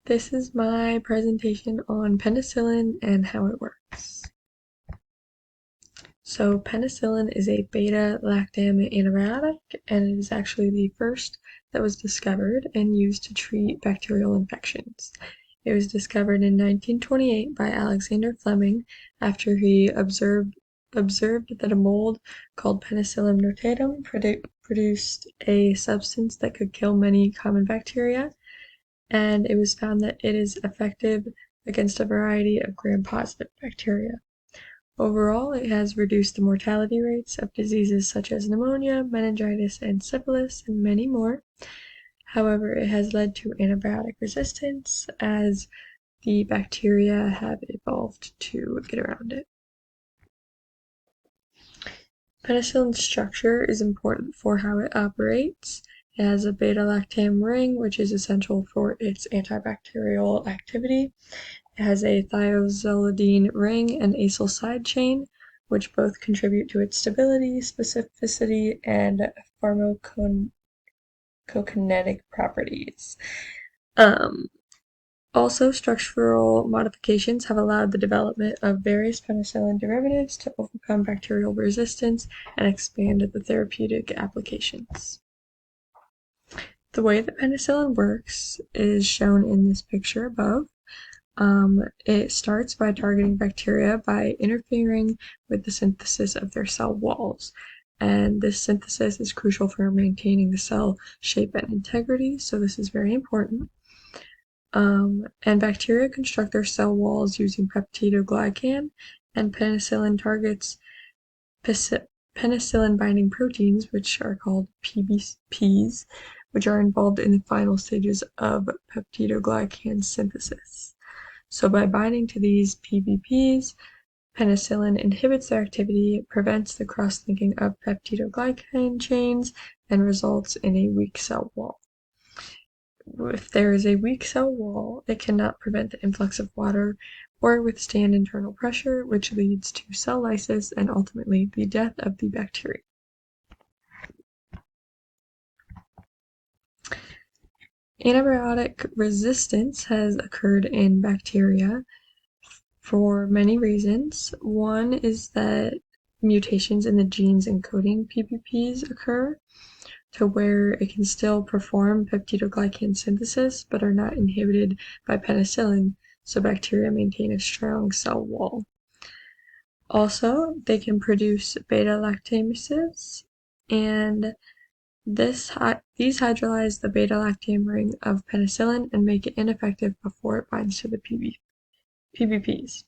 This is my presentation on penicillin and how it works. So penicillin is a beta-lactam antibiotic, and it is actually the first that was discovered and used to treat bacterial infections. It was discovered in 1928 by Alexander Fleming after he observed that a mold called Penicillium notatum produced a substance that could kill many common bacteria, and it was found that it is effective against a variety of gram-positive bacteria. Overall, it has reduced the mortality rates of diseases such as pneumonia, meningitis, and syphilis, and many more. However, it has led to antibiotic resistance as the bacteria have evolved to get around it. Penicillin's structure is important for how it operates. It has a beta-lactam ring, which is essential for its antibacterial activity. It has a thiazolidine ring and acyl side chain, which both contribute to its stability, specificity, and pharmacokinetic properties. Also, structural modifications have allowed the development of various penicillin derivatives to overcome bacterial resistance and expand the therapeutic applications. The way that penicillin works is shown in this picture above. It starts by targeting bacteria by interfering with the synthesis of their cell walls. And this synthesis is crucial for maintaining the cell shape and integrity, so this is very important. And bacteria construct their cell walls using peptidoglycan, and penicillin targets penicillin-binding proteins, which are called PBPs, which are involved in the final stages of peptidoglycan synthesis. So by binding to these PBPs, penicillin inhibits their activity, prevents the cross-linking of peptidoglycan chains, and results in a weak cell wall. If there is a weak cell wall, it cannot prevent the influx of water or withstand internal pressure, which leads to cell lysis and ultimately the death of the bacteria. Antibiotic resistance has occurred in bacteria for many reasons. One is that mutations in the genes encoding PBPs occur to where it can still perform peptidoglycan synthesis but are not inhibited by penicillin, so bacteria maintain a strong cell wall. Also, they can produce beta-lactamases, and these hydrolyze the beta-lactam ring of penicillin and make it ineffective before it binds to the PBPs.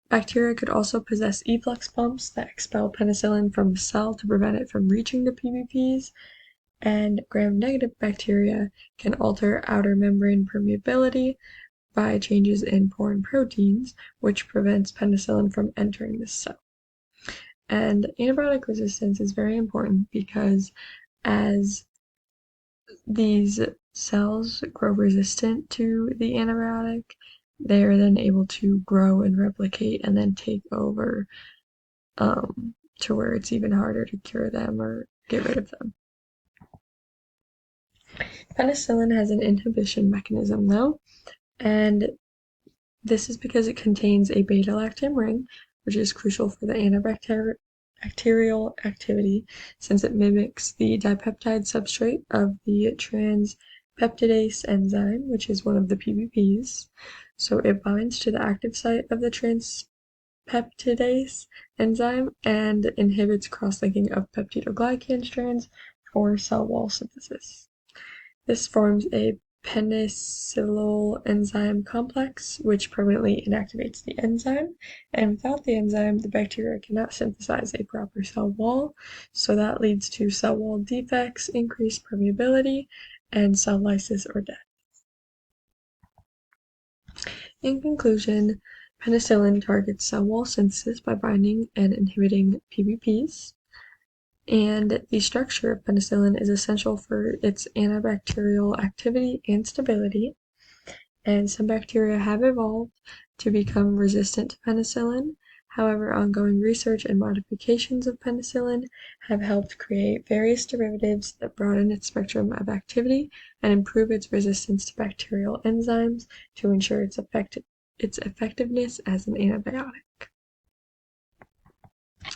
Bacteria could also possess efflux pumps that expel penicillin from the cell to prevent it from reaching the PBPs, and gram-negative bacteria can alter outer membrane permeability by changes in foreign proteins, which prevents penicillin from entering the cell. And antibiotic resistance is very important because as these cells grow resistant to the antibiotic, they are then able to grow and replicate and then take over to where it's even harder to cure them or get rid of them. Penicillin has an inhibition mechanism though, and this is because it contains a beta-lactam ring, which is crucial for the antibacterial activity since it mimics the dipeptide substrate of the transpeptidase enzyme, which is one of the PBPs. So it binds to the active site of the transpeptidase enzyme and inhibits cross-linking of peptidoglycan strands for cell wall synthesis. This forms a penicillyl enzyme complex, which permanently inactivates the enzyme, and without the enzyme, the bacteria cannot synthesize a proper cell wall, so that leads to cell wall defects, increased permeability, and cell lysis or death. In conclusion, penicillin targets cell wall synthesis by binding and inhibiting PBPs, and the structure of penicillin is essential for its antibacterial activity and stability, and some bacteria have evolved to become resistant to penicillin. However, ongoing research and modifications of penicillin have helped create various derivatives that broaden its spectrum of activity and improve its resistance to bacterial enzymes to ensure its effectiveness as an antibiotic.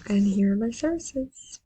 And here are my sources.